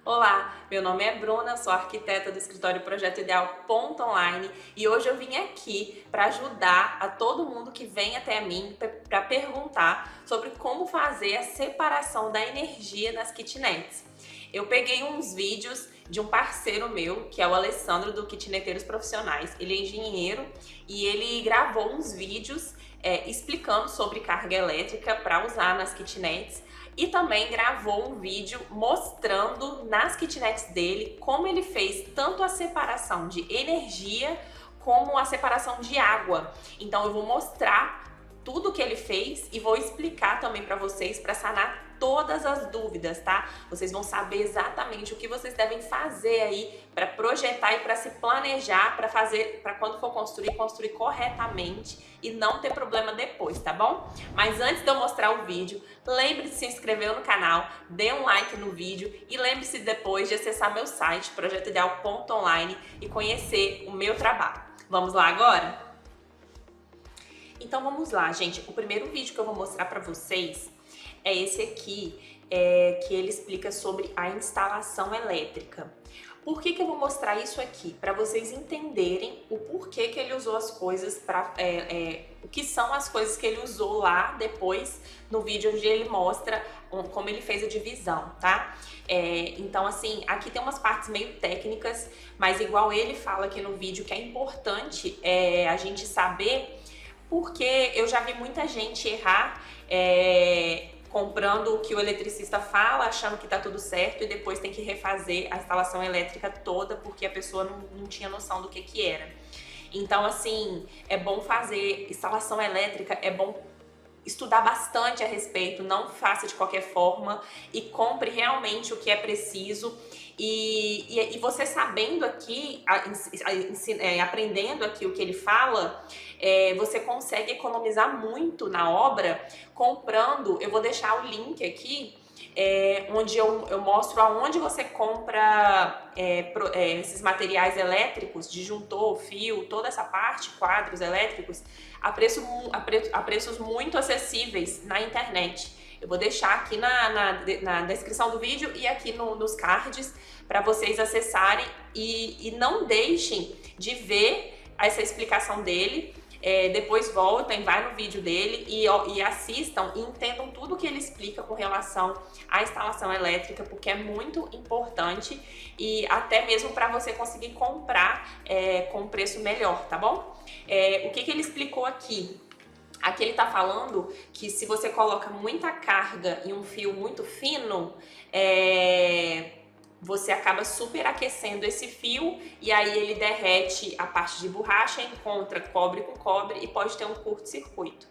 Olá, meu nome é Bruna, sou arquiteta do escritório Projeto Ideal Online e hoje eu vim aqui para ajudar a todo mundo que vem até mim para perguntar sobre como fazer a separação da energia nas kitnets. Eu peguei uns vídeos de um parceiro meu, que é o Alessandro do Kitneteiros Profissionais. Ele é engenheiro e ele gravou uns vídeos explicando sobre carga elétrica para usar nas kitnets. E também gravou um vídeo mostrando nas kitnets dele como ele fez tanto a separação de energia como a separação de água. Então eu vou mostrar tudo que ele fez e vou explicar também para vocês para sanar todas as dúvidas, tá? Vocês vão saber exatamente o que vocês devem fazer aí para projetar e para se planejar para fazer, para quando for construir corretamente e não ter problema depois, tá bom? Mas antes de eu mostrar o vídeo, lembre-se de se inscrever no canal, dê um like no vídeo e lembre-se depois de acessar meu site projetoideal.online e conhecer o meu trabalho. Vamos lá agora? Então vamos lá, gente. O primeiro vídeo que eu vou mostrar para vocês é esse aqui, que ele explica sobre a instalação elétrica. Por que eu vou mostrar isso aqui? Para vocês entenderem o porquê que ele usou as coisas, o que são as coisas que ele usou lá depois no vídeo onde ele mostra como ele fez a divisão, tá? Então assim, aqui tem umas partes meio técnicas, mas igual ele fala aqui no vídeo que é importante a gente saber, porque eu já vi muita gente errar comprando o que o eletricista fala, achando que tá tudo certo e depois tem que refazer a instalação elétrica toda porque a pessoa não tinha noção do que era. Então, assim, é bom fazer instalação elétrica, é bom estudar bastante a respeito, não faça de qualquer forma e compre realmente o que é preciso. E você sabendo aqui, aprendendo aqui o que ele fala, você consegue economizar muito na obra comprando. Eu vou deixar o link aqui, onde eu mostro aonde você compra esses materiais elétricos, disjuntor, fio, toda essa parte, quadros elétricos, a preços muito acessíveis na internet. Eu vou deixar aqui na descrição do vídeo e aqui nos cards para vocês acessarem e não deixem de ver essa explicação dele. Depois voltem, vai no vídeo dele e assistam e entendam tudo que ele explica com relação à instalação elétrica, porque é muito importante e até mesmo para você conseguir comprar com preço melhor, tá bom? O que ele explicou aqui? Aqui ele tá falando que se você coloca muita carga em um fio muito fino, você acaba superaquecendo esse fio e aí ele derrete a parte de borracha, encontra cobre com cobre e pode ter um curto-circuito.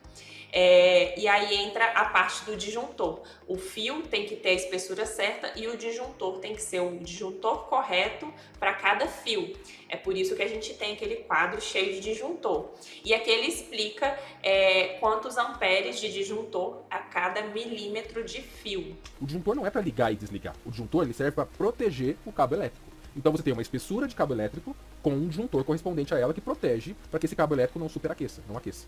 E aí entra a parte do disjuntor. O fio tem que ter a espessura certa e o disjuntor tem que ser o disjuntor correto para cada fio. É por isso que a gente tem aquele quadro cheio de disjuntor. E aqui ele explica quantos amperes de disjuntor a cada milímetro de fio. O disjuntor não é para ligar e desligar. O disjuntor ele serve para proteger o cabo elétrico. Então você tem uma espessura de cabo elétrico com um disjuntor correspondente a ela que protege para que esse cabo elétrico não superaqueça, não aqueça.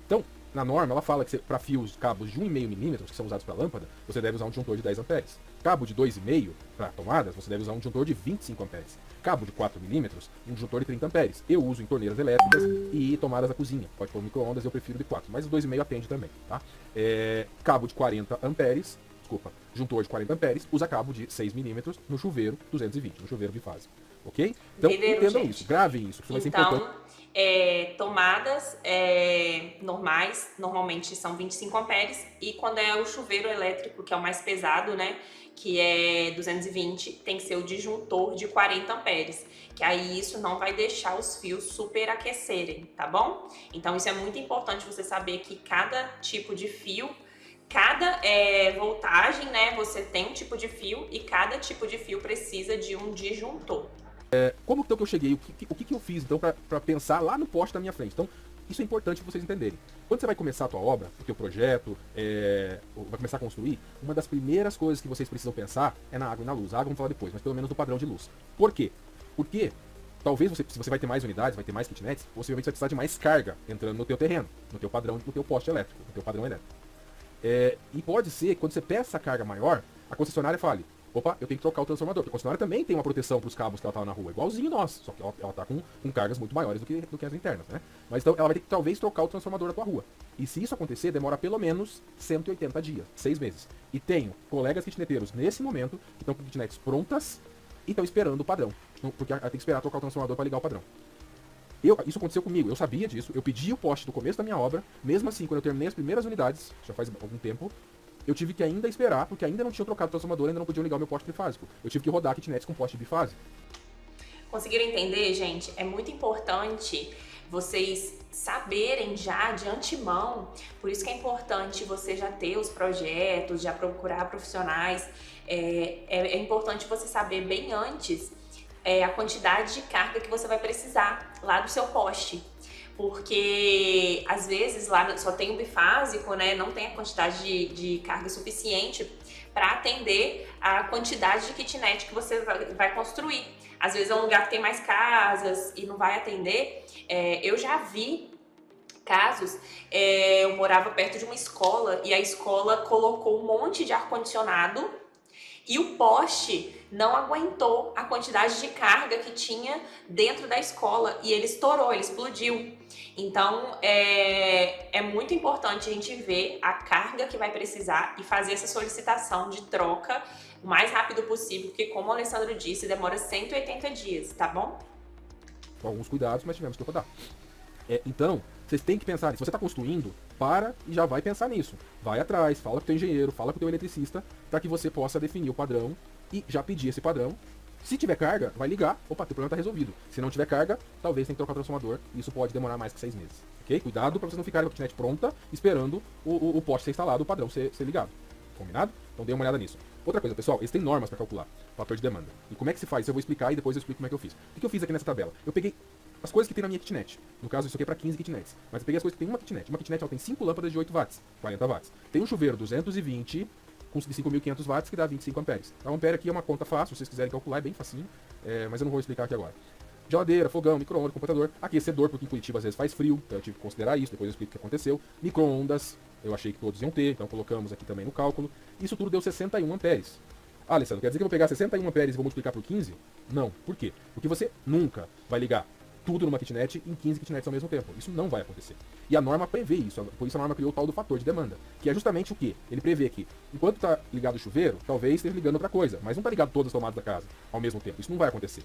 Então, na norma, ela fala que para fios, cabos de 1,5 milímetros, que são usados para lâmpada, você deve usar um disjuntor de 10 amperes. Cabo de 2,5 para tomadas, você deve usar um disjuntor de 25 amperes. Cabo de 4 milímetros, um disjuntor de 30 amperes. Eu uso em torneiras elétricas e tomadas da cozinha. Pode pôr micro-ondas, eu prefiro de 4, mas o 2,5 atende também, tá? Cabo de 40 amperes, disjuntor de 40 amperes, usa cabo de 6 milímetros no chuveiro 220, no chuveiro bifásico. Ok? Então, entendam isso, gravem isso, que vai ser importante. Tomadas normais, normalmente são 25 amperes, e quando é o chuveiro elétrico, que é o mais pesado, né, que é 220, tem que ser o disjuntor de 40 amperes, que aí isso não vai deixar os fios superaquecerem, tá bom? Então isso é muito importante você saber que cada tipo de fio, cada voltagem, né, você tem um tipo de fio e cada tipo de fio precisa de um disjuntor. Como então que eu cheguei? O que eu fiz então para pensar lá no poste da minha frente? Então, isso é importante vocês entenderem. Quando você vai começar a tua obra, o teu projeto, vai começar a construir, uma das primeiras coisas que vocês precisam pensar é na água e na luz. A água vamos falar depois, mas pelo menos no padrão de luz. Por quê? Porque talvez se você vai ter mais unidades, vai ter mais kitnets, possivelmente você vai precisar de mais carga entrando no teu terreno, no teu padrão, no teu poste elétrico, no teu padrão elétrico. E pode ser que quando você peça essa carga maior, a concessionária fale: opa, eu tenho que trocar o transformador. Porque a concessionária também tem uma proteção para os cabos que ela tá na rua, igualzinho nós, só que ela tá com cargas muito maiores do que as internas, né? Mas então ela vai ter que talvez trocar o transformador da tua rua. E se isso acontecer, demora pelo menos 180 dias, 6 meses. E tenho colegas kitneteiros nesse momento que estão com kitnets prontas e estão esperando o padrão. Porque tem que esperar trocar o transformador para ligar o padrão. Isso aconteceu comigo, eu sabia disso, eu pedi o poste do começo da minha obra, mesmo assim, quando eu terminei as primeiras unidades, já faz algum tempo, eu tive que ainda esperar, porque ainda não tinha trocado o transformador, ainda não podiam ligar o meu poste bifásico. Eu tive que rodar kitnets com poste bifásico. Conseguiram entender, gente? É muito importante vocês saberem já de antemão, por isso que é importante você já ter os projetos, já procurar profissionais, é importante você saber bem antes a quantidade de carga que você vai precisar lá do seu poste. Porque às vezes lá só tem o bifásico, né? Não tem a quantidade de carga suficiente para atender a quantidade de kitnet que você vai construir. Às vezes é um lugar que tem mais casas e não vai atender. Eu já vi casos, eu morava perto de uma escola e a escola colocou um monte de ar-condicionado e o poste não aguentou a quantidade de carga que tinha dentro da escola e ele estourou, ele explodiu. Então, é muito importante a gente ver a carga que vai precisar e fazer essa solicitação de troca o mais rápido possível, porque como o Alessandro disse, demora 180 dias, tá bom? Com alguns cuidados, mas tivemos que rodar. Então, vocês têm que pensar, se você está construindo, para e já vai pensar nisso. Vai atrás, fala com o teu engenheiro, fala com o teu eletricista, para que você possa definir o padrão e já pedir esse padrão. Se tiver carga, vai ligar, opa, teu problema está resolvido. Se não tiver carga, talvez tenha que trocar o transformador, e isso pode demorar mais que 6 meses. Ok? Cuidado para vocês não ficarem com a kitnet pronta, esperando o poste ser instalado, o padrão ser ligado. Combinado? Então dê uma olhada nisso. Outra coisa, pessoal, eles têm normas para calcular fator de demanda. E como é que se faz? Eu vou explicar e depois eu explico como é que eu fiz. O que eu fiz aqui nessa tabela? Eu peguei as coisas que tem na minha kitnet. No caso, isso aqui é para 15 kitnets. Mas eu peguei as coisas que tem uma kitnet. Uma kitnet ela tem 5 lâmpadas de 8 watts, 40 watts. Tem um chuveiro 220 com 5.500 watts que dá 25 amperes. A ampere aqui é uma conta fácil, se vocês quiserem calcular, é bem facinho. Mas eu não vou explicar aqui agora. Geladeira, fogão, micro-ondas, computador, aquecedor, porque em Curitiba às vezes faz frio, então eu tive que considerar isso, depois eu explico o que aconteceu. Micro-ondas, eu achei que todos iam ter, então colocamos aqui também no cálculo. Isso tudo deu 61 amperes. Ah, Alessandro, quer dizer que eu vou pegar 61 amperes e vou multiplicar por 15? Não. Por quê? Porque você nunca vai ligar tudo numa kitnet em 15 kitnets ao mesmo tempo. Isso não vai acontecer. E a norma prevê isso, por isso a norma criou o tal do fator de demanda, que é justamente o quê? Ele prevê que, enquanto está ligado o chuveiro, talvez esteja ligando outra coisa, mas não está ligado todas as tomadas da casa ao mesmo tempo. Isso não vai acontecer.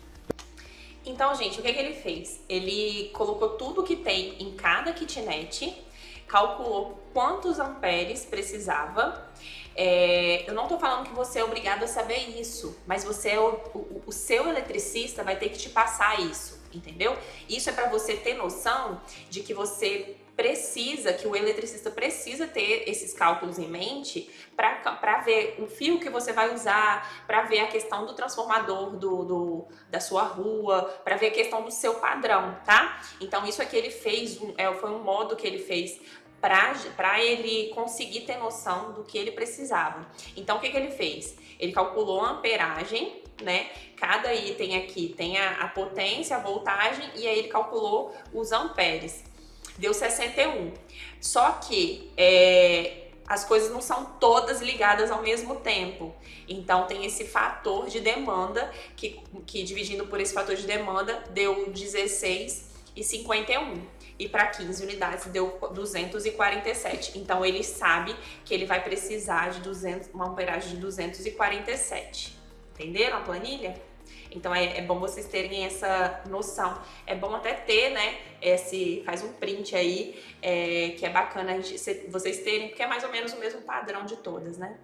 Então, gente, o que ele fez? Ele colocou tudo que tem em cada kitnet, calculou quantos amperes precisava. Eu não tô falando que você é obrigado a saber isso, mas você o seu eletricista vai ter que te passar isso, entendeu? Isso é para você ter noção de que você precisa, que o eletricista precisa ter esses cálculos em mente para ver o fio que você vai usar, para ver a questão do transformador da sua rua, para ver a questão do seu padrão, tá? Então isso aqui ele fez, foi um modo que ele fez para ele conseguir ter noção do que ele precisava. Então o que ele fez? Ele calculou a amperagem, né? Cada item aqui tem a potência, a voltagem, e aí ele calculou os amperes. Deu 61. Só que as coisas não são todas ligadas ao mesmo tempo. Então tem esse fator de demanda que dividindo por esse fator de demanda deu 16,51. E para 15 unidades deu 247. Então ele sabe que ele vai precisar de uma amperagem de 247. Entenderam a planilha? Então é bom vocês terem essa noção. É bom até ter, né? Faz um print aí, que é bacana vocês terem, porque é mais ou menos o mesmo padrão de todas, né?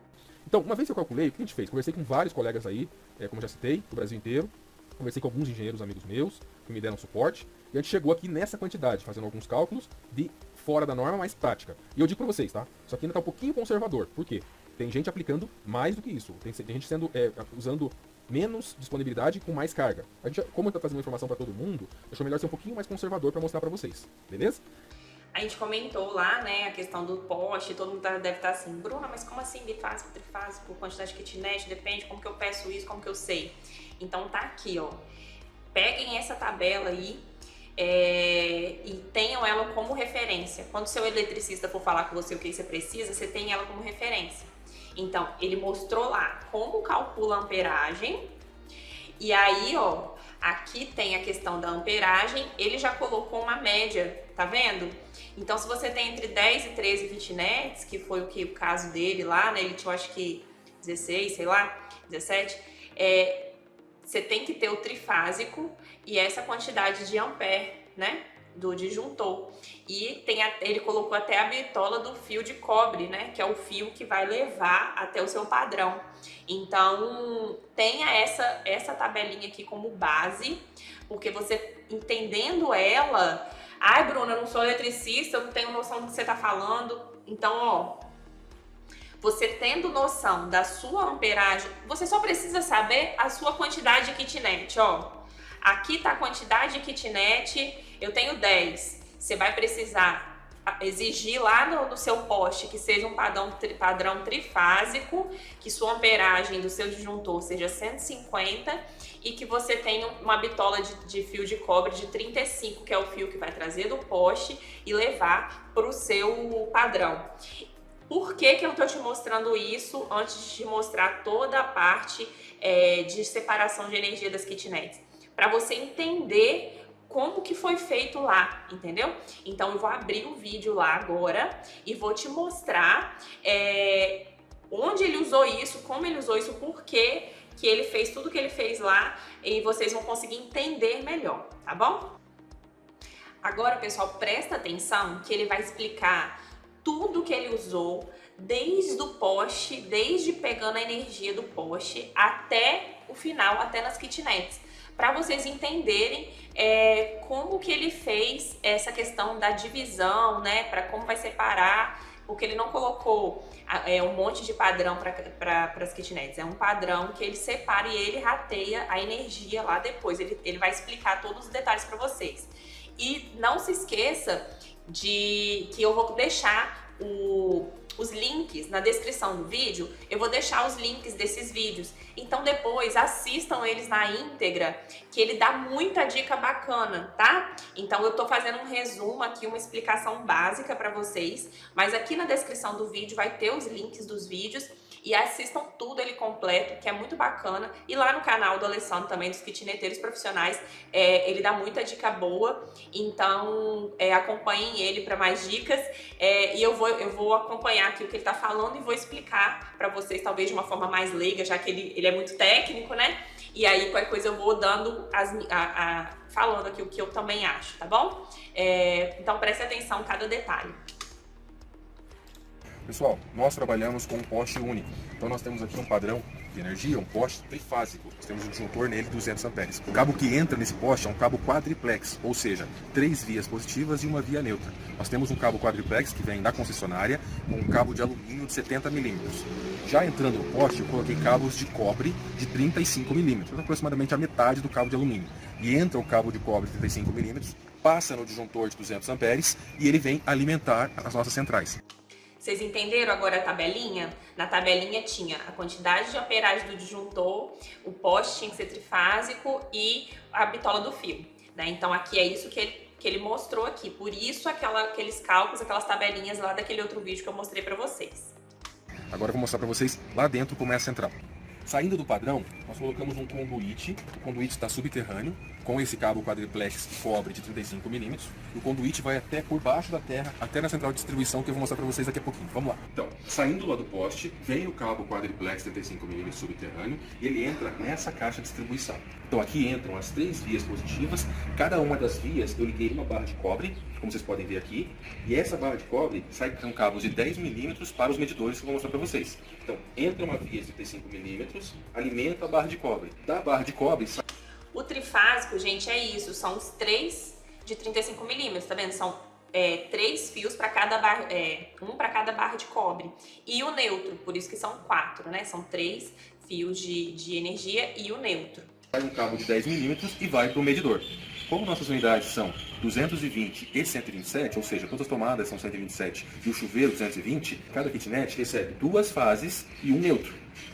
Então, uma vez que eu calculei, o que a gente fez? Conversei com vários colegas aí, como já citei, do Brasil inteiro. Conversei com alguns engenheiros amigos meus, que me deram suporte. E a gente chegou aqui nessa quantidade, fazendo alguns cálculos de fora da norma, mais prática. E eu digo pra vocês, tá? Isso aqui ainda tá um pouquinho conservador. Por quê? Tem gente aplicando mais do que isso. Tem gente usando menos disponibilidade com mais carga. A gente, como tá trazendo informação para todo mundo, achou melhor ser um pouquinho mais conservador para mostrar para vocês. Beleza? A gente comentou lá, né, a questão do poste, todo mundo deve estar assim, Bruna, mas como assim bifásico, trifásico, quantidade de kitnet, depende, como que eu peço isso, como que eu sei? Então tá aqui, ó. Peguem essa tabela aí e tenham ela como referência. Quando o seu eletricista for falar com você o que você precisa, você tem ela como referência. Então, ele mostrou lá como calcula a amperagem. E aí, ó, aqui tem a questão da amperagem, ele já colocou uma média, tá vendo? Então, se você tem entre 10 e 13 kitnets, que foi o caso dele lá, né? Ele tinha, acho que 16, sei lá, 17, você tem que ter o trifásico e essa quantidade de ampere, né? Do disjuntor. E ele colocou até a bitola do fio de cobre, né? Que é o fio que vai levar até o seu padrão. Então, tenha essa tabelinha aqui como base, porque você entendendo ela... Ai, Bruna, eu não sou eletricista, eu não tenho noção do que você tá falando. Então, ó, você tendo noção da sua amperagem, você só precisa saber a sua quantidade de kitnet, ó. Aqui tá a quantidade de kitnet, eu tenho 10. Você vai precisar exigir lá no seu poste que seja um padrão trifásico, que sua amperagem do seu disjuntor seja 150 e que você tenha uma bitola de fio de cobre de 35, que é o fio que vai trazer do poste e levar para o seu padrão. Por que eu tô te mostrando isso antes de te mostrar toda a parte de separação de energia das kitnets? Para você entender como que foi feito lá, entendeu? Então eu vou abrir o vídeo lá agora e vou te mostrar onde ele usou isso, como ele usou isso, por que ele fez tudo que ele fez lá e vocês vão conseguir entender melhor, tá bom? Agora, pessoal, presta atenção que ele vai explicar tudo que ele usou, desde o poste, desde pegando a energia do poste até o final, até nas kitnets, para vocês entenderem como que ele fez essa questão da divisão, né, para como vai separar, porque ele não colocou um monte de padrão para as kitnets, é um padrão que ele separa e ele rateia a energia lá depois, ele vai explicar todos os detalhes para vocês. E não se esqueça que eu vou deixar os links na descrição do vídeo, eu vou deixar os links desses vídeos. Então depois assistam eles na íntegra, que ele dá muita dica bacana, tá? Então eu tô fazendo um resumo aqui, uma explicação básica para vocês, mas aqui na descrição do vídeo vai ter os links dos vídeos e assistam tudo ele completo, que é muito bacana. E lá no canal do Alessandro também, dos kitneteiros profissionais, ele dá muita dica boa, então acompanhem ele para mais dicas e eu vou acompanhar aqui o que ele tá falando e vou explicar para vocês, talvez de uma forma mais leiga, já que ele é muito técnico, né? E aí qualquer coisa eu vou dando falando aqui o que eu também acho, tá bom? Então preste atenção em cada detalhe. Pessoal, nós trabalhamos com um poste único. Então nós temos aqui um padrão de energia, um poste trifásico. Nós temos um disjuntor nele de 200 amperes. O cabo que entra nesse poste é um cabo quadriplex, ou seja, 3 vias positivas e uma via neutra. Nós temos um cabo quadriplex que vem da concessionária com um cabo de alumínio de 70 milímetros. Já entrando no poste, eu coloquei cabos de cobre de 35 milímetros, aproximadamente a metade do cabo de alumínio. E entra o cabo de cobre de 35 milímetros, passa no disjuntor de 200 amperes e ele vem alimentar as nossas centrais. Vocês entenderam agora a tabelinha? Na tabelinha tinha a quantidade de amperagem do disjuntor, o poste tinha que ser trifásico e a bitola do fio, né? Então aqui é isso que ele mostrou aqui, por isso aqueles cálculos, aquelas tabelinhas lá daquele outro vídeo que eu mostrei para vocês. Agora eu vou mostrar para vocês lá dentro como é a central. Saindo do padrão, nós colocamos um conduíte, o conduíte está subterrâneo, com esse cabo quadriplex de cobre de 35 milímetros, e o conduíte vai até por baixo da terra, até na central de distribuição, que eu vou mostrar para vocês daqui a pouquinho. Vamos lá. Então, saindo lá do poste, vem o cabo quadriplex 35 milímetros subterrâneo, e ele entra nessa caixa de distribuição. Então aqui entram as 3 vias positivas, cada uma das vias eu liguei uma barra de cobre, como vocês podem ver aqui, e essa barra de cobre sai com cabos de 10 milímetros para os medidores que eu vou mostrar para vocês. Então, entra uma via de 35 milímetros, alimenta a barra de cobre. Da barra de cobre sai... O trifásico, gente, é isso, são os 3 de 35 milímetros, tá vendo? São 3 fios para cada barra, um para cada barra de cobre. E o neutro, por isso que são 4, né? São 3 fios de energia e o neutro. Sai um cabo de 10 milímetros e vai para o medidor. Como nossas unidades são 220 e 127, ou seja, todas as tomadas são 127 e o chuveiro 220, cada kitnet recebe 2 fases e um neutro.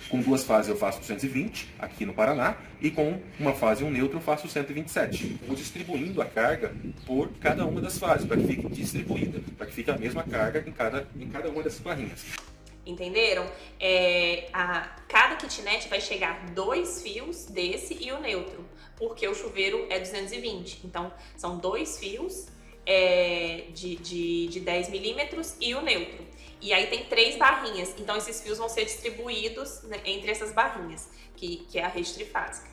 Com 2 fases eu faço 220 aqui no Paraná e com uma fase e um neutro eu faço 127. Vou distribuindo a carga por cada uma das fases, para que fique distribuída, para que fique a mesma carga em cada uma dessas barrinhas. Entenderam? Cada kitnet vai chegar 2 fios desse e o neutro, porque o chuveiro é 220. Então, são 2 fios de 10 milímetros e o neutro. E aí tem 3 barrinhas, então esses fios vão ser distribuídos, né, entre essas barrinhas, que é a rede trifásica.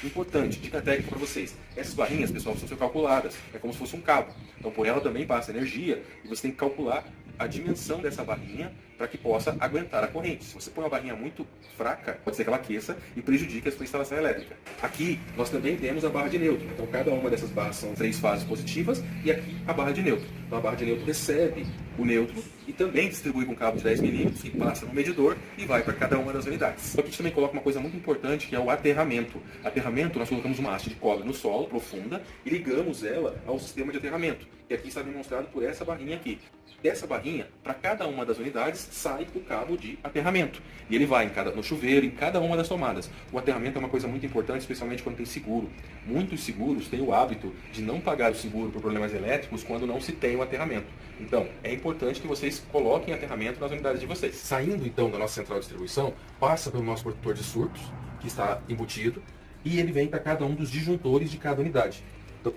Importante, dica técnica para vocês. Essas barrinhas, pessoal, precisam ser calculadas. É como se fosse um cabo. Então, por ela também passa energia e você tem que calcular a dimensão dessa barrinha para que possa aguentar a corrente. Se você põe uma barrinha muito fraca, pode ser que ela aqueça e prejudique a sua instalação elétrica. Aqui, nós também temos a barra de neutro. Então, cada uma dessas barras são 3 fases positivas e aqui a barra de neutro. Então, a barra de neutro recebe o neutro e também distribui com um cabo de 10 milímetros que passa no medidor e vai para cada uma das unidades. Aqui a gente também coloca uma coisa muito importante, que é o aterramento. Aterramento, nós colocamos uma haste de cobre no solo, profunda, e ligamos ela ao sistema de aterramento, que aqui está demonstrado por essa barrinha aqui. Dessa barrinha, para cada uma das unidades, sai o cabo de aterramento. E ele vai no chuveiro, em cada uma das tomadas. O aterramento é uma coisa muito importante, especialmente quando tem seguro. Muitos seguros têm o hábito de não pagar o seguro por problemas elétricos quando não se tem o aterramento. Então, é importante que vocês coloquem aterramento nas unidades de vocês. Saindo, então, da nossa central de distribuição, passa pelo nosso protetor de surtos, que está embutido, e ele vem para cada um dos disjuntores de cada unidade. Então,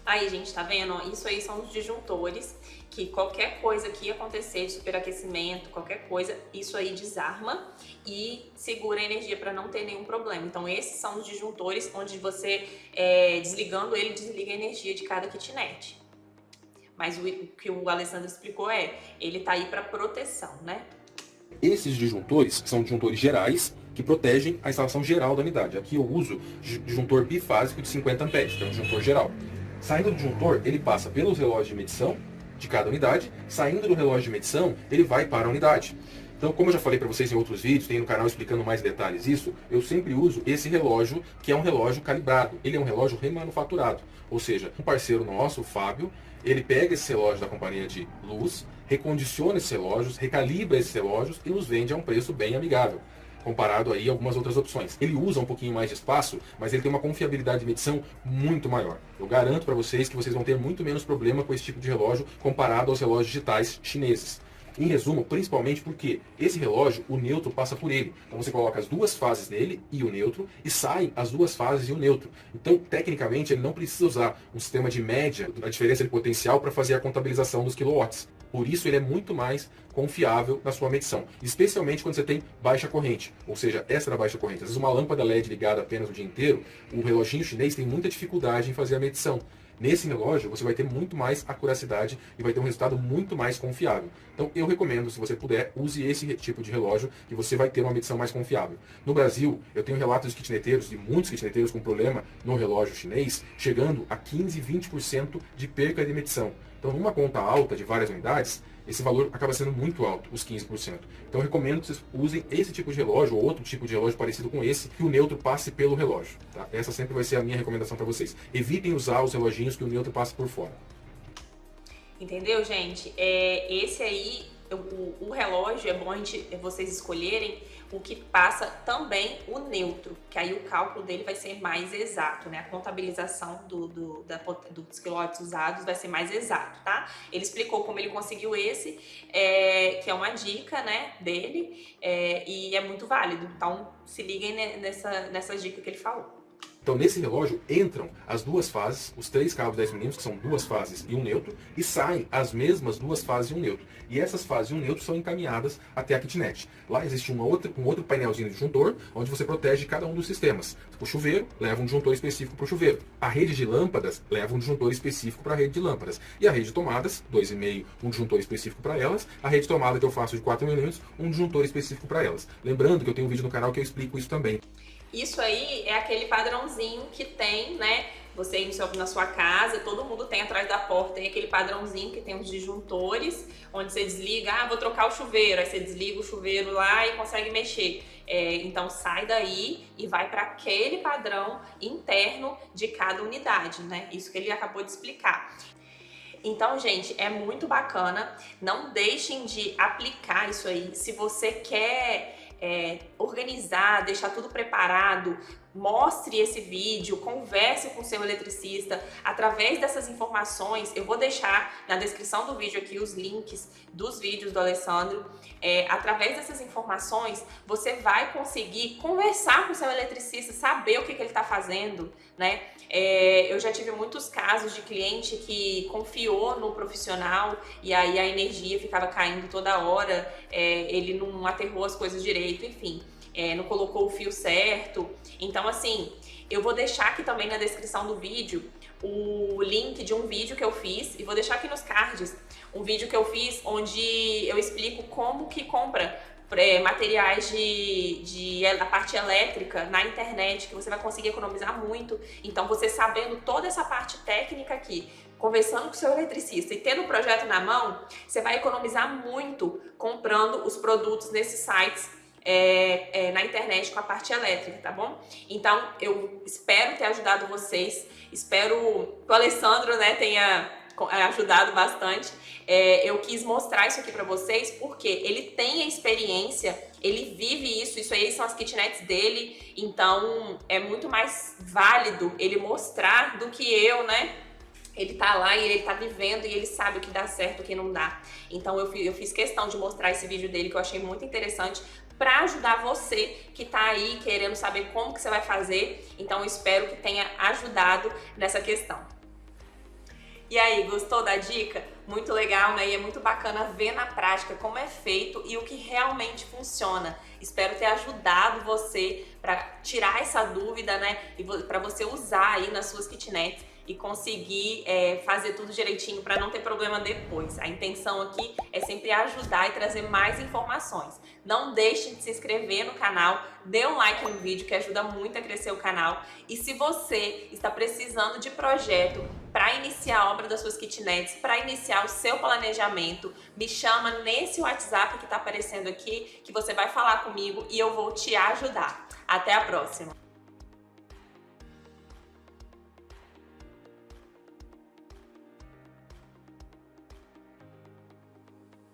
aí, gente, tá vendo? Isso aí são os disjuntores, que qualquer coisa que acontecer de superaquecimento, qualquer coisa, isso aí desarma e segura a energia para não ter nenhum problema. Então, esses são os disjuntores onde você, desligando ele, desliga a energia de cada kitnet. Mas o que o Alessandro explicou ele tá aí para proteção, né? Esses disjuntores são disjuntores gerais que protegem a instalação geral da unidade. Aqui eu uso disjuntor bifásico de 50 amperes, que é um disjuntor geral. Saindo do disjuntor, ele passa pelos relógios de medição de cada unidade. Saindo do relógio de medição, ele vai para a unidade. Então, como eu já falei para vocês em outros vídeos, tem no canal explicando mais detalhes isso, eu sempre uso esse relógio, que é um relógio calibrado. Ele é um relógio remanufaturado. Ou seja, um parceiro nosso, o Fábio, ele pega esse relógio da companhia de luz, recondiciona esses relógios, recalibra esses relógios e nos vende a um preço bem amigável, comparado aí a algumas outras opções. Ele usa um pouquinho mais de espaço, mas ele tem uma confiabilidade de medição muito maior. Eu garanto para vocês que vocês vão ter muito menos problema com esse tipo de relógio comparado aos relógios digitais chineses. Em resumo, principalmente porque esse relógio, o neutro passa por ele. Então você coloca as 2 fases nele e o neutro, e saem as 2 fases e o neutro. Então, tecnicamente, ele não precisa usar um sistema de média, a diferença de potencial, para fazer a contabilização dos quilowatts. Por isso, ele é muito mais confiável na sua medição, especialmente quando você tem baixa corrente, ou seja, extra baixa corrente. Às vezes uma lâmpada LED ligada apenas o dia inteiro, o reloginho chinês tem muita dificuldade em fazer a medição. Nesse relógio, você vai ter muito mais acuracidade e vai ter um resultado muito mais confiável. Então, eu recomendo, se você puder, use esse tipo de relógio que você vai ter uma medição mais confiável. No Brasil, eu tenho relatos de kitneteiros, de muitos kitneteiros com problema no relógio chinês, chegando a 15, 20% de perca de medição. Então, numa conta alta de várias unidades, esse valor acaba sendo muito alto, os 15%. Então, eu recomendo que vocês usem esse tipo de relógio ou outro tipo de relógio parecido com esse, que o neutro passe pelo relógio. Tá? Essa sempre vai ser a minha recomendação para vocês. Evitem usar os reloginhos que o neutro passa por fora. Entendeu, gente? Esse aí, o relógio, é bom vocês escolherem o que passa também o neutro, que aí o cálculo dele vai ser mais exato, né? A contabilização dos quilowatts usados vai ser mais exato, tá? Ele explicou como ele conseguiu esse, que é uma dica, né, dele, e é muito válido. Então, se liguem nessa dica que ele falou. Então, nesse relógio entram as 2 fases, os 3 cabos 10 milímetros, que são 2 fases e um neutro, e saem as mesmas 2 fases e um neutro. E essas fases e um neutro são encaminhadas até a kitnet. Lá existe um outro painelzinho de disjuntor, onde você protege cada um dos sistemas. O chuveiro leva um disjuntor específico para o chuveiro. A rede de lâmpadas leva um disjuntor específico para a rede de lâmpadas. E a rede de tomadas, 2,5, um disjuntor específico para elas. A rede de tomada que eu faço de 4 milímetros, um disjuntor específico para elas. Lembrando que eu tenho um vídeo no canal que eu explico isso também. Isso aí é aquele padrãozinho que tem, né? Você indo na sua casa, todo mundo tem atrás da porta, tem aquele padrãozinho que tem os disjuntores, onde você desliga, vou trocar o chuveiro, aí você desliga o chuveiro lá e consegue mexer. Então sai daí e vai para aquele padrão interno de cada unidade, né? Isso que ele acabou de explicar. Então, gente, é muito bacana, não deixem de aplicar isso aí. Se você quer organizar, deixar tudo preparado mostre esse vídeo, converse com o seu eletricista. Através dessas informações, eu vou deixar na descrição do vídeo aqui os links dos vídeos do Alessandro. Através dessas informações, você vai conseguir conversar com o seu eletricista, saber o que ele está fazendo, né? Eu já tive muitos casos de cliente que confiou no profissional e aí a energia ficava caindo toda hora, ele não aterrou as coisas direito, enfim. Não colocou o fio certo. Então, assim, eu vou deixar aqui também na descrição do vídeo o link de um vídeo que eu fiz e vou deixar aqui nos cards um vídeo que eu fiz onde eu explico como que compra materiais da parte elétrica na internet, que você vai conseguir economizar muito. Então, você sabendo toda essa parte técnica aqui, conversando com o seu eletricista e tendo o projeto na mão, você vai economizar muito comprando os produtos nesses sites na internet com a parte elétrica, tá bom? Então, eu espero ter ajudado vocês, espero que o Alessandro, né, tenha ajudado bastante. Eu quis mostrar isso aqui pra vocês porque ele tem a experiência, ele vive isso aí são as kitnets dele, então é muito mais válido ele mostrar do que eu, né? Ele tá lá e ele tá vivendo e ele sabe o que dá certo e o que não dá. Então eu fiz questão de mostrar esse vídeo dele que eu achei muito interessante para ajudar você que tá aí querendo saber como que você vai fazer. Então eu espero que tenha ajudado nessa questão. E aí, gostou da dica? Muito legal, né? E é muito bacana ver na prática como é feito e o que realmente funciona. Espero ter ajudado você para tirar essa dúvida, né? E para você usar aí nas suas kitnets e conseguir fazer tudo direitinho para não ter problema depois. A intenção aqui é sempre ajudar e trazer mais informações. Não deixe de se inscrever no canal, dê um like no vídeo que ajuda muito a crescer o canal. E se você está precisando de projeto para iniciar a obra das suas kitnets, para iniciar o seu planejamento, me chama nesse WhatsApp que está aparecendo aqui, que você vai falar comigo e eu vou te ajudar. Até a próxima!